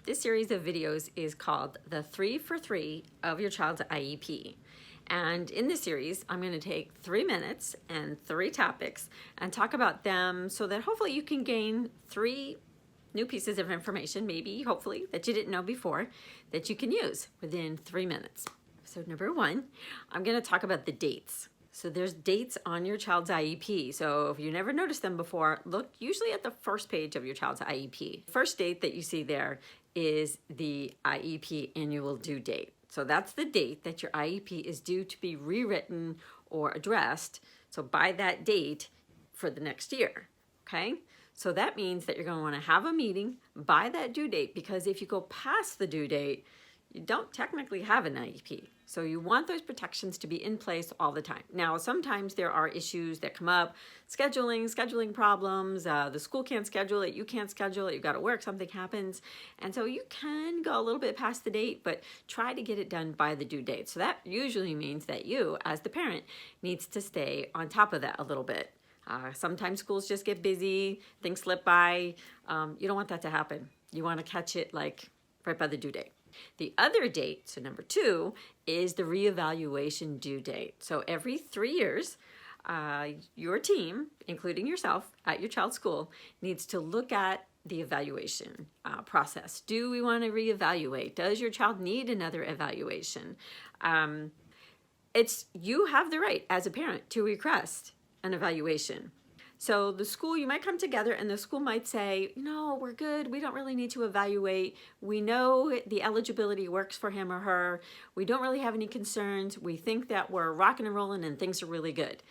This series of videos is called the 3 for 3 of your child's IEP. And in this series, I'm going to take 3 minutes and 3 topics and talk about them so that hopefully you can gain 3 new pieces of information, maybe, hopefully, that you didn't know before, that you can use within 3 minutes. So number 1, I'm going to talk about the dates. So there's dates on your child's IEP. So if you never noticed them before, look usually at the first page of your child's IEP. First date that you see there is the IEP annual due date. So that's the date that your IEP is due to be rewritten or addressed. So by that date for the next year, okay? So that means that you're going to want to have a meeting by that due date, because if you go past the due date, you don't technically have an IEP. So you want those protections to be in place all the time. Now, sometimes there are issues that come up, scheduling problems, the school can't schedule it, you can't schedule it, you got to work, something happens. And so you can go a little bit past the date, but try to get it done by the due date. So that usually means that you, as the parent, needs to stay on top of that a little bit. Sometimes schools just get busy, things slip by. You don't want that to happen. You want to catch it like right by the due date. The other date, so number 2, is the reevaluation due date. So every 3 years, your team, including yourself at your child's school, needs to look at the evaluation process. Do we want to reevaluate? Does your child need another evaluation? You have the right as a parent to request an evaluation. So the school, you might come together and the school might say, no, we're good. We don't really need to evaluate. We know the eligibility works for him or her. We don't really have any concerns. We think that we're rocking and rolling and things are really good.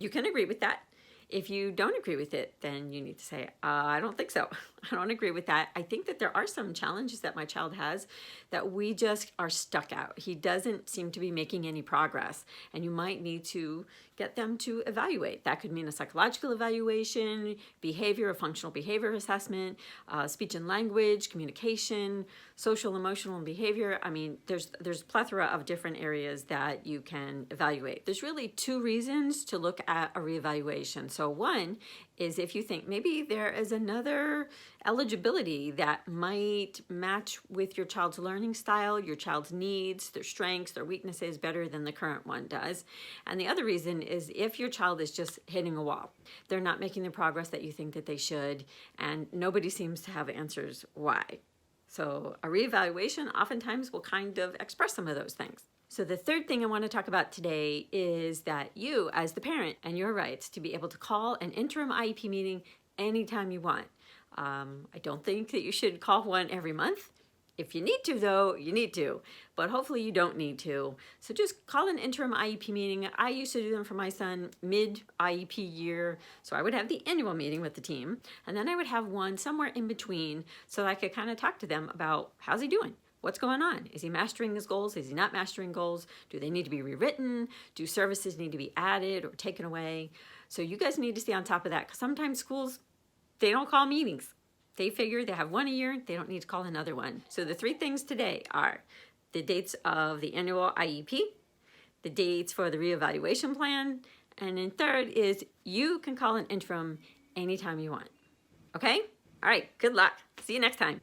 You can agree with that. If you don't agree with it, then you need to say, I don't think so. I don't agree with that. I think that there are some challenges that my child has that we just are stuck out. He doesn't seem to be making any progress, and you might need to get them to evaluate. That could mean a psychological evaluation, behavior, a functional behavior assessment, speech and language, communication, social, emotional, and behavior. I mean, there's a plethora of different areas that you can evaluate. There's really 2 reasons to look at a reevaluation. So one is if you think maybe there is another eligibility that might match with your child's learning style, your child's needs, their strengths, their weaknesses better than the current one does. And the other reason is if your child is just hitting a wall. They're not making the progress that you think that they should, and nobody seems to have answers why. So a reevaluation oftentimes will kind of express some of those things. So the third thing I want to talk about today is that you, as the parent, and your rights to be able to call an interim IEP meeting anytime you want. I don't think that you should call one every month. If you need to, though, you need to, but hopefully you don't need to. So just call an interim IEP meeting. I used to do them for my son mid-IEP year. So I would have the annual meeting with the team, and then I would have one somewhere in between so I could kind of talk to them about how's he doing? What's going on? Is he mastering his goals? Is he not mastering goals? Do they need to be rewritten? Do services need to be added or taken away? So you guys need to stay on top of that, because sometimes schools, they don't call meetings. They figure they have one a year, they don't need to call another one. So the 3 things today are the dates of the annual IEP, the dates for the reevaluation plan, and then third is you can call an interim anytime you want. Okay? All right, good luck. See you next time.